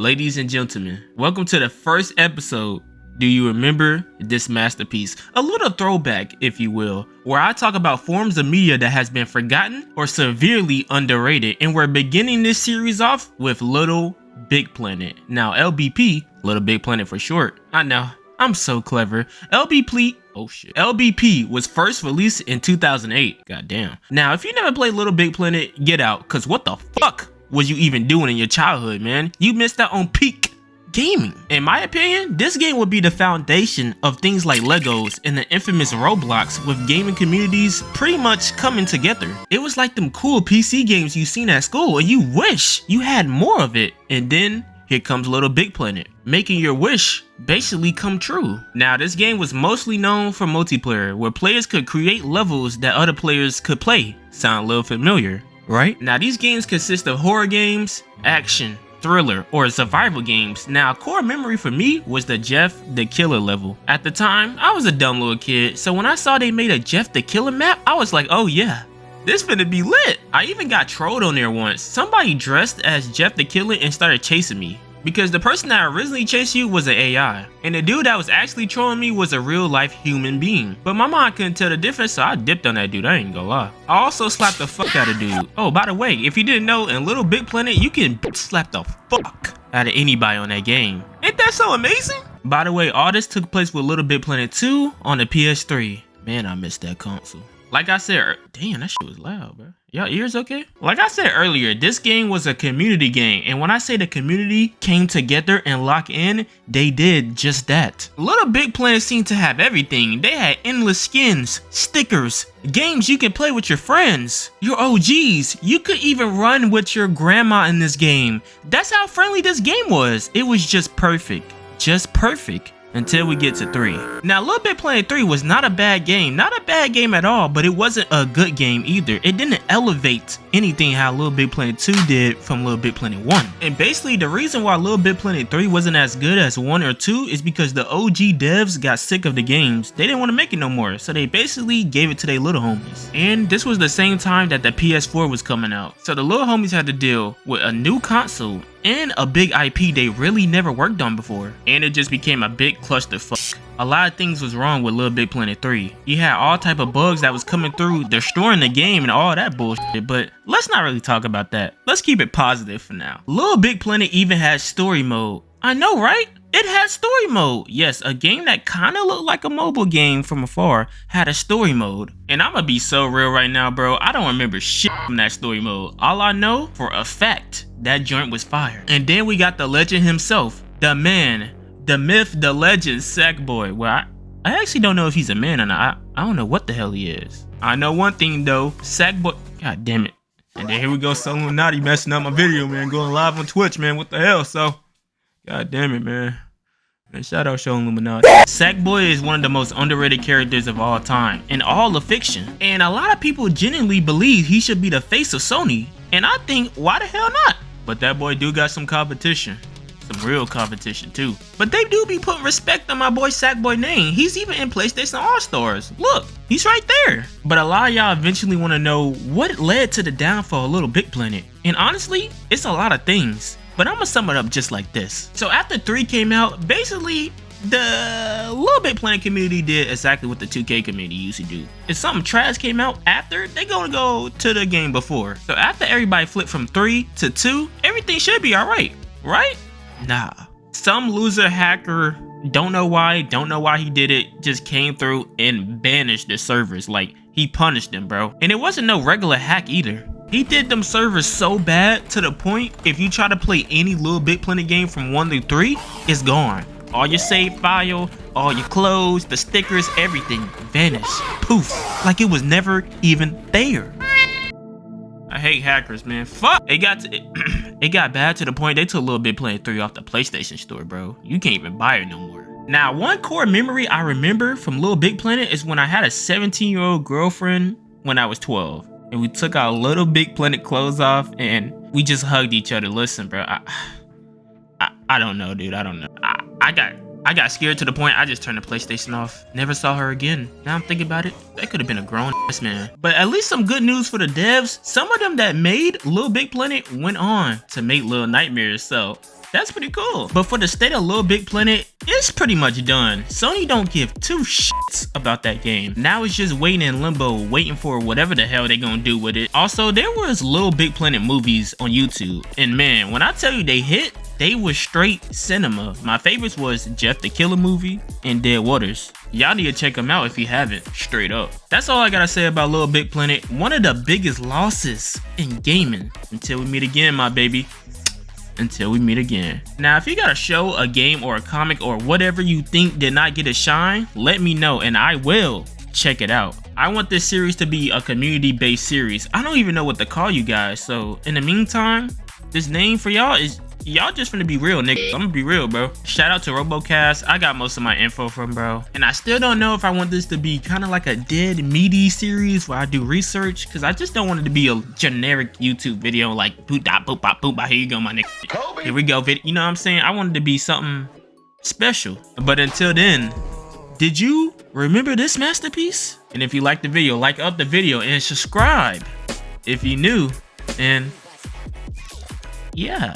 Ladies and gentlemen, welcome to the first episode. Do you remember this masterpiece? A little throwback, if you will, where I talk about forms of media that has been forgotten or severely underrated, and we're beginning this series off with Little Big Planet. Now LBP, Little Big Planet for short. I know, I'm so clever. LBP was first released in 2008. Goddamn. Now, if you never played Little Big Planet, get out, cause what the fuck was you even doing in your childhood, man? You missed out on peak gaming. In my opinion, this game would be the foundation of things like Legos and the infamous Roblox, with gaming communities pretty much coming together. It was like them cool PC games you seen at school and you wish you had more of it. And then here comes Little Big Planet, making your wish basically come true. Now, this game was mostly known for multiplayer, where players could create levels that other players could play. Sound a little familiar, right? Now, these games consist of horror games, action, thriller, or survival games. Now, core memory for me was the Jeff the Killer level. At the time, I was a dumb little kid, so when I saw they made a Jeff the Killer map, I was like, oh yeah, this finna be lit. I even got trolled on there once. Somebody dressed as Jeff the Killer and started chasing me, because the person that originally chased you was an AI, and the dude that was actually trolling me was a real life human being. But my mind couldn't tell the difference, so I dipped on that dude, I ain't gonna lie. I also slapped the fuck out of dude. Oh, by the way, if you didn't know, in Little Big Planet, you can slap the fuck out of anybody on that game. Ain't that so amazing? By the way, all this took place with Little Big Planet 2 on the PS3. Man, I missed that console. Like I said, damn, that shit was loud, bro. Y'all ears okay? Like I said earlier, this game was a community game, and when I say the community came together and locked in, they did just that. Little Big Planet seemed to have everything. They had endless skins, stickers, games you can play with your friends, your OGs. You could even run with your grandma in this game. That's how friendly this game was. It was just perfect. Just perfect. Until we get to 3. Now, Little Big Planet 3 was not a bad game. Not a bad game at all, but it wasn't a good game either. It didn't elevate anything how Little Big Planet 2 did from Little Big Planet 1. And basically, the reason why Little Big Planet 3 wasn't as good as 1 or 2 is because the OG devs got sick of the games. They didn't want to make it no more, so they basically gave it to their little homies. And this was the same time that the PS4 was coming out. So the little homies had to deal with a new console and a big IP they really never worked on before, and it just became a big clusterfuck. A lot of things was wrong with Little Big Planet 3. You had all type of bugs that was coming through, destroying the game and all that bullshit, but let's not really talk about that. Let's keep it positive for now. Little Big Planet even had story mode. I know, right? It had story mode. Yes, a game that kind of looked like a mobile game from afar had a story mode. And I'm gonna be so real right now, bro. I don't remember shit from that story mode. All I know for a fact, that joint was fire. And then we got the legend himself, the man, the myth, the legend, Sackboy. Well, I actually don't know if he's a man or not. I don't know what the hell he is. I know one thing though, Sackboy, god damn it. And then here we go, Solo Naughty messing up my video, man, going live on Twitch, man, what the hell, so. God damn it, man. And shout out Show Illuminati. Sackboy is one of the most underrated characters of all time in all of fiction. And a lot of people genuinely believe he should be the face of Sony. And I think, why the hell not? But that boy do got some competition. Some real competition too. But they do be putting respect on my boy Sackboy name. He's even in PlayStation All-Stars. Look, he's right there. But a lot of y'all eventually want to know what led to the downfall of Little Big Planet. And honestly, it's a lot of things. But I'm gonna sum it up just like this. So after 3 came out, basically the Little Big Planet community did exactly what the 2K community used to do. If something trash came out after, they gonna go to the game before. So after everybody flipped from 3 to 2, everything should be alright, right? Nah. Some loser hacker, don't know why he did it, just came through and banished the servers. Like, he punished them, bro. And it wasn't no regular hack either. He did them servers so bad to the point, if you try to play any Little Big Planet game from 1 to 3, it's gone. All your save file, all your clothes, the stickers, everything vanished. Poof. Like it was never even there. I hate hackers, man. Fuck. It got bad to the point they took Little Big Planet 3 off the PlayStation Store, bro. You can't even buy it no more. Now, one core memory I remember from Little Big Planet is when I had a 17-year-old girlfriend when I was 12. And we took our Little Big Planet clothes off and we just hugged each other. Listen, bro, I don't know, dude. I don't know. I got scared to the point I just turned the PlayStation off. Never saw her again. Now I'm thinking about it, that could have been a grown ass man. But at least some good news for the devs. Some of them that made Little Big Planet went on to make Little Nightmares. So That's pretty cool. But for the state of Little Big Planet, it's pretty much done. Sony don't give two shits about that game. Now it's just waiting in limbo, waiting for whatever the hell they gonna do with it. Also, there was Little Big Planet movies on YouTube, and man, when I tell you they hit, they was straight cinema. My favorites was Jeff the Killer movie and Dead Waters. Y'all need to check them out if you haven't, straight up. That's all I gotta say about Little Big Planet. One of the biggest losses in gaming. Until we meet again, my baby. Until we meet again. Now, if you got a show, a game, or a comic, or whatever you think did not get a shine, let me know and I will check it out. I want this series to be a community-based series. I don't even know what to call you guys, so in the meantime, this name for y'all is, y'all just finna be real, nigga. I'm gonna be real, bro. Shout out to RoboCast. I got most of my info from bro. And I still don't know if I want this to be kind of like a dead meaty series where I do research, because I just don't want it to be a generic YouTube video like boop da boop bop boop bop. Here you go, my nigga. Kobe. Here we go, you know what I'm saying? I wanted to be something special. But until then, did you remember this masterpiece? And if you liked the video, like up the video and subscribe if you new. And yeah.